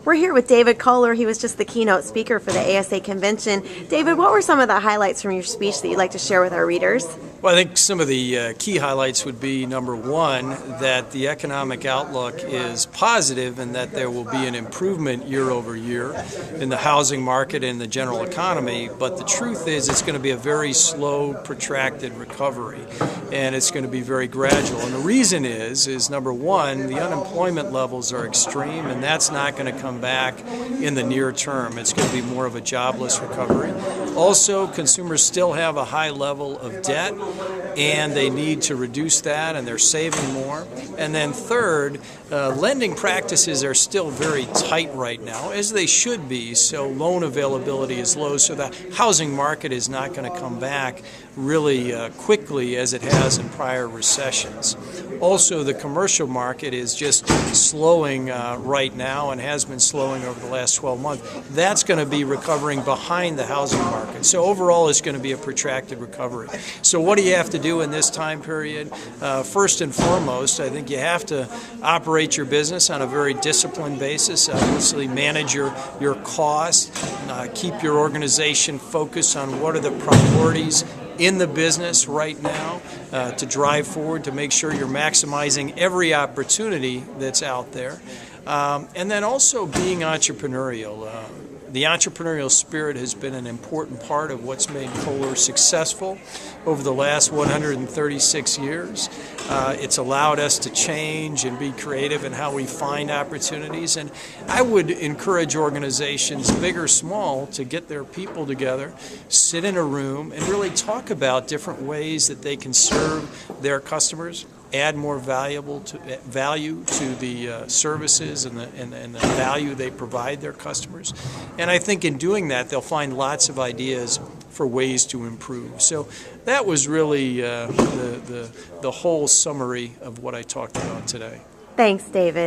We're here with David Kohler. He was just the keynote speaker for the ASA convention. David, what were some of the highlights from your speech that you'd like to share with our readers? Well, I think some of the key highlights would be, number one, that the economic outlook is positive and that there will be an improvement year over year in the housing market and the general economy. But the truth is it's going to be a very slow, protracted recovery, and it's going to be very gradual. And the reason is number one, the unemployment levels are extreme, and that's not going to come back in the near term. It's going to be more of a jobless recovery. Also, consumers still have a high level of debt, and they need to reduce that, and they're saving more. And then third, lending practices are still very tight right now, as they should be, so loan availability is low, so the housing market is not going to come back really quickly as it has in prior recessions. Also, the commercial market is just slowing right now and has been slowing over the last 12 months. That's going to be recovering behind the housing market. So overall, it's going to be a protracted recovery. So what do you have to do in this time period? First and foremost, I think you have to operate your business on a very disciplined basis. Obviously, manage your costs, keep your organization focused on what are the priorities in the business right now to drive forward, to make sure you're maximizing every opportunity that's out there. And then also being entrepreneurial. The entrepreneurial spirit has been an important part of what's made Kohler successful over the last 136 years. It's allowed us to change and be creative in how we find opportunities. And I would encourage organizations, big or small, to get their people together, sit in a room, and really talk about different ways that they can serve their customers, add more value to the services and the value they provide their customers. And I think in doing that, they'll find lots of ideas for ways to improve. So that was really the whole summary of what I talked about today. Thanks, David.